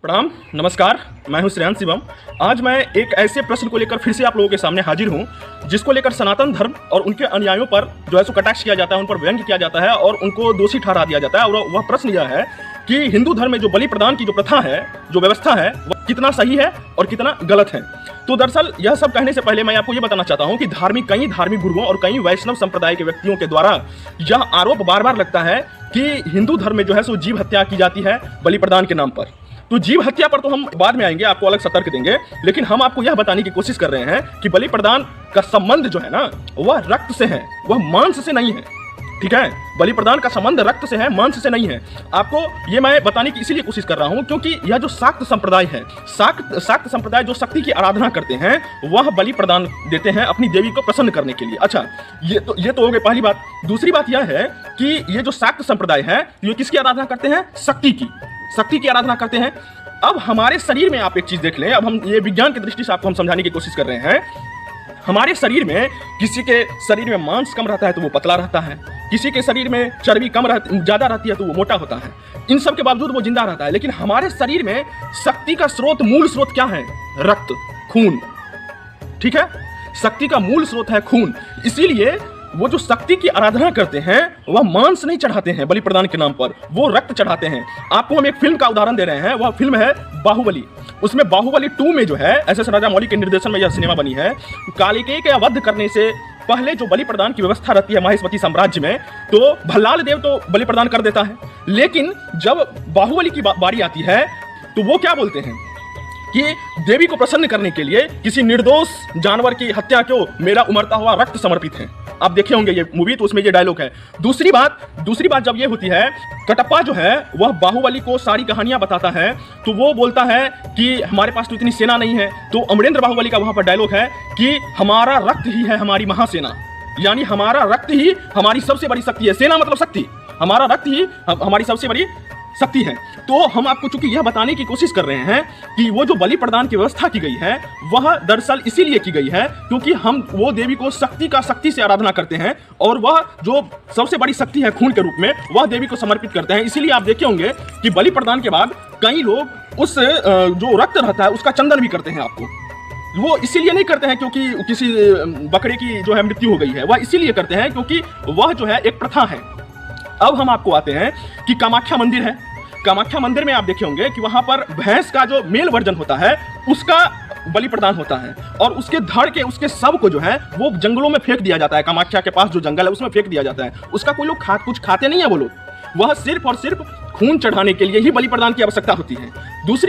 प्रणाम, नमस्कार। मैं हूं श्रेयांश शिवम। आज मैं एक ऐसे प्रश्न को लेकर फिर से आप लोगों के सामने हाजिर हूं जिसको लेकर सनातन धर्म और उनके अनुयायियों पर जो है सो कटाक्ष किया जाता है, उन पर व्यंग्य किया जाता है और उनको दोषी ठहरा दिया जाता है। और वह प्रश्न यह है कि हिंदू धर्म में जो बलि प्रदान की जो प्रथा है, जो व्यवस्था है, वह कितना सही है और कितना गलत है। तो दरअसल यह सब कहने से पहले मैं आपको यह बताना चाहता हूं कि कई धार्मिक गुरुओं और कई वैष्णव संप्रदाय के व्यक्तियों के द्वारा यह आरोप बार बार लगता है कि हिंदू धर्म में जो है सो जीव हत्या की जाती है बलि प्रदान के नाम पर। तो जीव हत्या पर तो हम बाद में आएंगे, आपको अलग सतर्क देंगे, लेकिन हम आपको यह बताने की कोशिश कर रहे हैं कि बलि प्रदान का संबंध जो है ना, वह रक्त से है, वह मांस से नहीं है। ठीक है, बलि प्रदान का संबंध रक्त से है, मांस से नहीं है। आपको ये मैं बताने की इसीलिए कोशिश कर रहा हूं क्योंकि यह जो शाक्त संप्रदाय है, शाक्त संप्रदाय जो शक्ति की आराधना करते हैं, वह बलि प्रदान देते हैं अपनी देवी को प्रसन्न करने के लिए। अच्छा, ये तो हो गई पहली बात। दूसरी बात यह है कि ये जो शाक्त संप्रदाय है, ये किसकी आराधना करते हैं? शक्ति की आराधना करते हैं। अब हमारे शरीर में आप एक चीज देख लें, अब हम ये विज्ञान की दृष्टि से आपको हम समझाने की कोशिश कर रहे हैं। हमारे शरीर में किसी के शरीर में मांस कम रहता है तो वो पतला रहता है, किसी के शरीर में चर्बी ज्यादा रहती है तो वो मोटा होता है। इन सब के बावजूद वो जिंदा रहता है। लेकिन हमारे शरीर में शक्ति का स्रोत, मूल स्रोत क्या है? रक्त, खून। ठीक है, शक्ति का मूल स्रोत है खून। इसीलिए वो जो शक्ति की आराधना करते हैं, वह मांस नहीं चढ़ाते हैं बलि प्रदान के नाम पर, वो रक्त चढ़ाते हैं। आपको हम एक फिल्म का उदाहरण दे रहे हैं, वह फिल्म है बाहुबली। उसमें बाहुबली 2 में जो है एस.एस. राजामौली के निर्देशन में यह सिनेमा बनी है। कालिकेय के वध करने से पहले जो बलि प्रदान की व्यवस्था रहती है महेशवती साम्राज्य में, तो भल्लाल देव तो बलि प्रदान कर देता है। लेकिन जब बाहुबली की बारी आती है तो वो क्या बोलते हैं कि देवी को प्रसन्न करने के लिए किसी निर्दोष जानवर की हत्या क्यों, मेरा उमड़ता हुआ रक्त समर्पित है। आप देखे होंगे ये मूवी, तो उसमें ये डायलॉग है। दूसरी बात जब ये होती है, कटप्पा जो है वह बाहुबली को सारी कहानियां बताता है, तो वो बोलता है कि हमारे पास तो इतनी सेना नहीं है। तो अमरेंद्र बाहुबली का वहां पर डायलॉग है कि हमारा रक्त ही है हमारी महासेना, यानी हमारा रक्त ही हमारी सबसे बड़ी शक्ति है। सेना मतलब शक्ति, हमारा रक्त ही हमारी सबसे बड़ी शक्ति है। तो हम आपको चूंकि यह बताने की कोशिश कर रहे हैं कि वो जो बलि प्रदान की व्यवस्था की गई है, वह दरअसल इसीलिए की गई है क्योंकि हम वो देवी को शक्ति से आराधना करते हैं और वह जो सबसे बड़ी शक्ति है खून के रूप में, वह देवी को समर्पित करते हैं। इसीलिए आप देखे होंगे कि बलि प्रदान के बाद कई लोग उस जो रक्त रहता है उसका चंदन भी करते हैं। आपको वो इसीलिए नहीं करते हैं क्योंकि किसी बकरे की जो है मृत्यु हो गई है, वह इसीलिए करते हैं क्योंकि वह जो है एक प्रथा है। अब हम आपको आते हैं कि कामाख्या मंदिर है। कामाख्या मंदिर में आप देखे होंगे कि वहां पर भैंस का जो मेल वर्जन होता है उसका बलि प्रदान होता है और उसके धड़ के, उसके शव को जो है वो जंगलों में फेंक दिया जाता है। कामाख्या के पास जो जंगल है उसमें फेंक दिया जाता है। उसका कोई लोग कुछ खाते नहीं है वो लोग, वह सिर्फ और सिर्फ खून चढ़ाने के लिए ही बलि प्रदान की आवश्यकता होती है। दूसरी